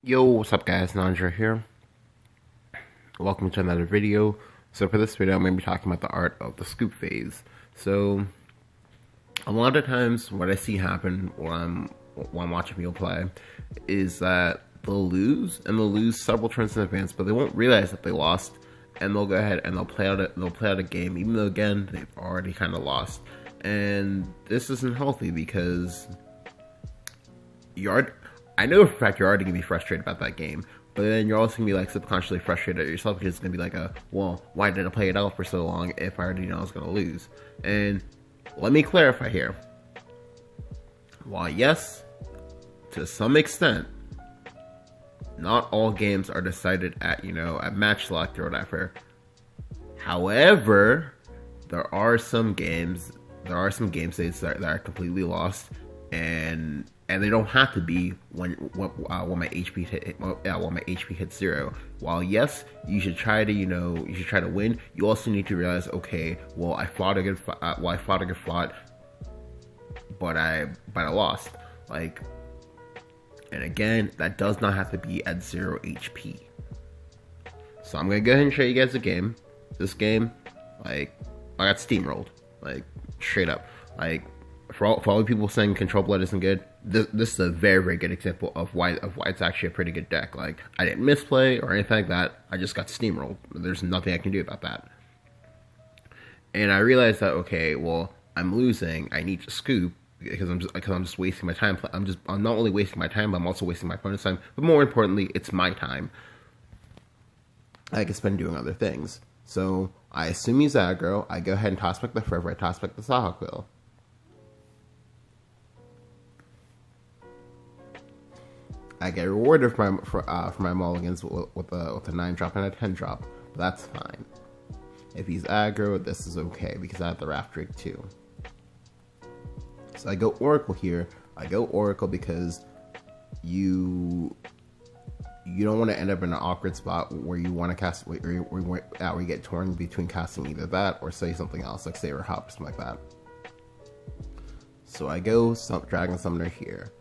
Yo, what's up guys, Nandra here. Welcome to another video. So for this video, I'm going to be talking about the art of the scoop phase. So, a lot of times what I see happen when I'm watching people play is that they'll lose, and they'll lose several turns in advance, but they won't realize that they lost, and they'll go ahead and they'll play out a game, even though again, they've already kind of lost. And this isn't healthy because I know for a fact you're already going to be frustrated about that game, but then you're also going to be like subconsciously frustrated at yourself because it's going to be like well, why did I play it out for so long if I already know I was going to lose? And let me clarify here. While yes, to some extent, not all games are decided at, at match select or whatever. However, there are some game states that are completely lost, and they don't have to be when my HP hits 0. While yes, you should try to win. You also need to realize, okay, well I fought a good fight, but I lost. And again, that does not have to be at 0 HP. So I'm gonna go ahead and show you guys a game. This game, I got steamrolled, straight up. For all the people saying Control Blood isn't good, this is a very, very good example of why it's actually a pretty good deck. I didn't misplay or anything like that. I just got steamrolled. There's nothing I can do about that. And I realized that, okay, well, I'm losing. I need to scoop because I'm just wasting my time. I'm not only wasting my time, but I'm also wasting my opponent's time. But more importantly, it's my time. I can spend doing other things. So I assume he's aggro. I go ahead and toss back the Forever. I toss back the Sahawk. I get rewarded for my mulligans with a 9-drop and a 10-drop, but that's fine. If he's aggro, this is okay because I have the Raft Drake too. So I go Oracle here. I go Oracle because you don't want to end up in an awkward spot where you want to cast where you get torn between casting either that or say something else, like Saber Hop or something like that. So I go Dragon Summoner here.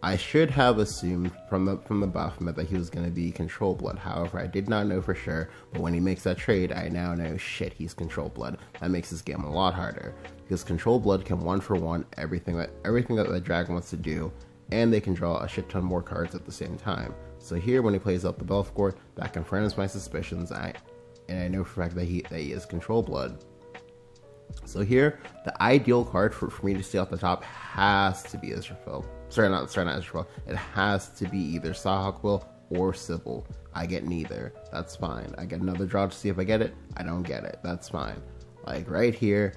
I should have assumed from the Baphomet that he was going to be Control Blood. However, I did not know for sure. But when he makes that trade, I now know, shit, he's Control Blood. That makes this game a lot harder because Control Blood can 1-for-1 everything that the dragon wants to do, and they can draw a shit ton more cards at the same time. So here, when he plays out the Belfgor, that confirms my suspicions, and I know for a fact that he is Control Blood. So here, the ideal card for me to stay off the top has to be Israfel. Sorry, not Israfel. It has to be either Sahawk or Sybil. I get neither. That's fine. I get another draw to see if I get it. I don't get it. That's fine. Right here,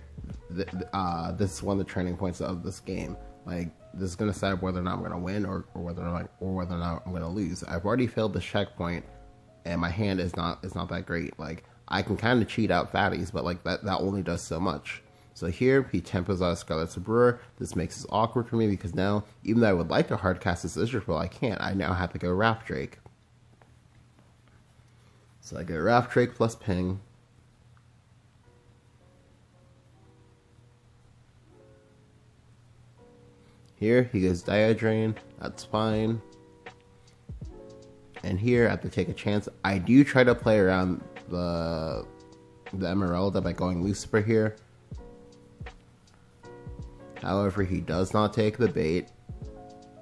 this is one of the turning points of this game. This is gonna decide whether or not I'm gonna win or whether or not I'm gonna lose. I've already failed the checkpoint, and my hand is not that great. I can kind of cheat out fatties, but that only does so much. So here, he tempos out Scarlet Sabrer. This makes this awkward for me because now, even though I would like to hardcast this Israfel, I can't. I now have to go Raft Drake. So I go Raft Drake plus Ping. Here, he goes Diodrain. That's fine. And here, I have to take a chance. I do try to play around the Emeralda by going Lucifer here. However, he does not take the bait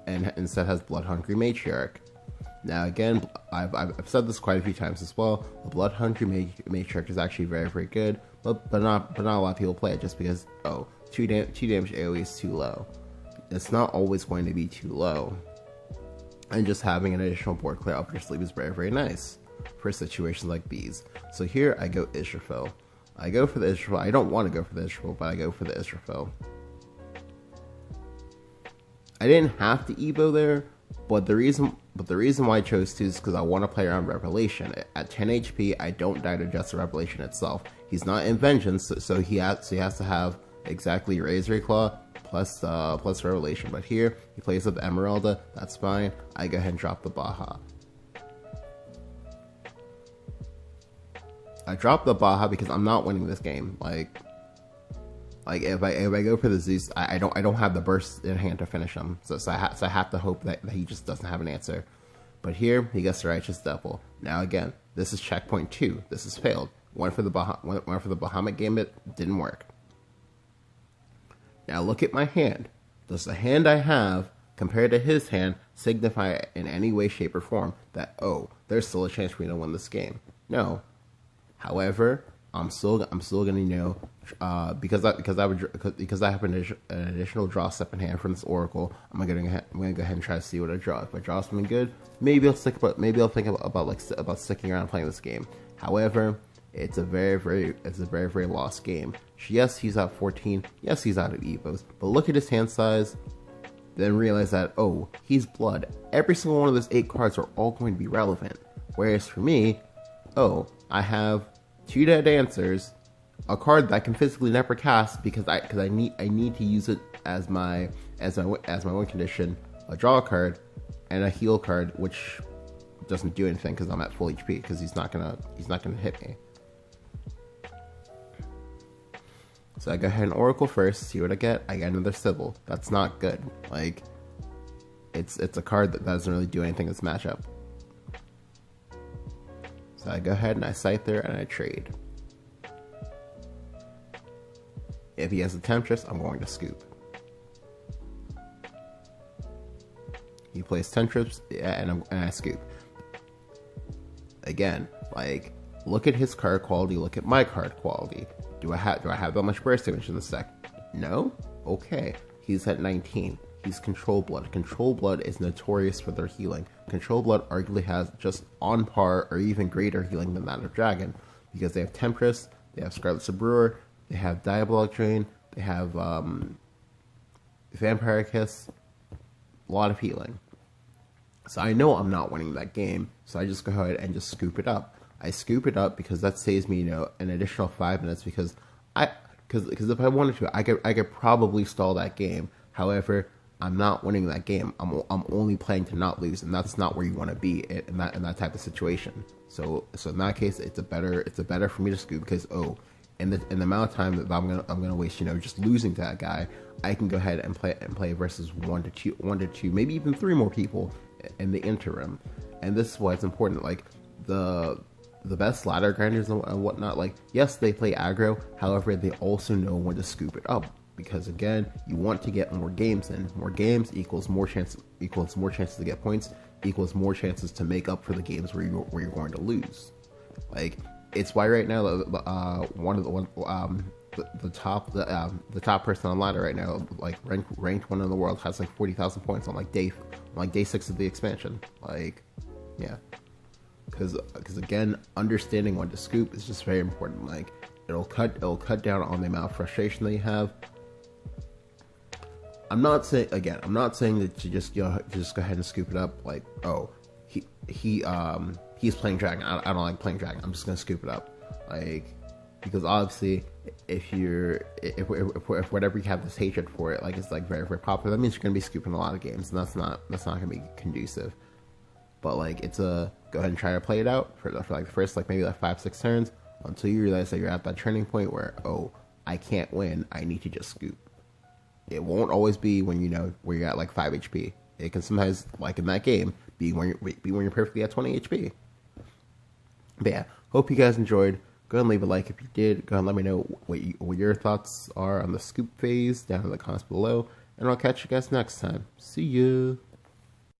and instead has Blood Hungry Matriarch. Now again, I've said this quite a few times as well. The Blood Hungry Matriarch is actually very, very good, but not a lot of people play it just because 2 damage AoE is too low. It's not always going to be too low, and just having an additional board clear up your sleeve is very, very nice for situations like these. So here I go Israfel. I go for the Israfel. I don't want to go for the Israfel, but I go for the Israfel. I didn't have to Evo there, but the reason why I chose to is because I want to play around Revelation. At 10 HP, I don't die to just the Revelation itself. He's not in Vengeance, so he has to have exactly Razor Claw plus Revelation. But here, he plays with the Emeralda. That's fine. I go ahead and drop the Baja. I dropped the Baja because I'm not winning this game. Like if I go for the Zeus, I don't have the burst in hand to finish him. So I have to hope that he just doesn't have an answer. But here he gets the Righteous Devil. Now again, this is checkpoint 2. This has failed. Went for the Bahamut Gambit, didn't work. Now look at my hand. Does the hand I have compared to his hand signify in any way, shape, or form that, oh, there's still a chance for me to win this game? No. However, I'm still gonna know because I have an additional draw step in hand from this Oracle. I'm gonna go ahead and try to see what I draw. If I draw something good, maybe I'll think about sticking around playing this game. However, it's a very lost game. Yes, he's out 14. Yes, he's out of Evos. But look at his hand size. Then realize that, oh, he's blood. Every single one of those 8 cards are all going to be relevant. Whereas for me, oh, I have 2 Dead Answers, a card that I can physically never cast because I need to use it as my win condition, a draw card, and a heal card, which doesn't do anything because I'm at full HP because he's not gonna hit me. So I go ahead and Oracle first, see what I get. I get another Sybil. That's not good. Like, it's a card that doesn't really do anything in this matchup. So I go ahead and I Scyther and I trade. If he has a Temptress, I'm going to scoop. He plays Temptress, and I scoop. Again, like, look at his card quality, look at my card quality. Do I have that much burst damage in this deck? No? Okay. He's at 19. He's Control Blood. Control Blood is notorious for their healing. Control Blood arguably has just on par or even greater healing than that of Dragon. Because they have Temptress, they have Scarlet Sabrewer, they have Diabolic Drain, they have Vampire Kiss, a lot of healing. So I know I'm not winning that game, so I just go ahead and just scoop it up. I scoop it up because that saves me, an additional 5 minutes because if I wanted to, I could probably stall that game. However, I'm not winning that game. I'm only playing to not lose, and that's not where you want to be in that type of situation. So in that case, it's a better for me to scoop because in the amount of time that I'm gonna waste, just losing to that guy, I can go ahead and play versus 1 to 2, maybe even 3 more people in the interim. And this is why it's important. Like the best ladder grinders and whatnot, like, yes, they play aggro, however, they also know when to scoop it up. Because again, you want to get more games in. More games equals more chances to get points, equals more chances to make up for the games where you're going to lose. Like, it's why right now, the top person on ladder right now, like ranked 1 in the world, has like 40,000 points on day 6 of the expansion. Like, yeah. Because again, understanding when to scoop is just very important. Like, it'll cut down on the amount of frustration that you have. I'm not saying that you just go ahead and scoop it up. Like, oh, he's playing Dragon. I don't like playing Dragon. I'm just gonna scoop it up. Like, because obviously, if whatever you have this hatred for it, like, it's like very, very popular, that means you're gonna be scooping a lot of games, and that's not gonna be conducive. But like, it's go ahead and try to play it out for like the first maybe 5-6 turns until you realize that you're at that turning point where, oh, I can't win. I need to just scoop. It won't always be when where you're at 5 HP. It can sometimes, like in that game, be when you're perfectly at 20 HP. But yeah, hope you guys enjoyed. Go ahead and leave a like if you did. Go ahead and let me know what your thoughts are on the scoop phase down in the comments below. And I'll catch you guys next time. See ya.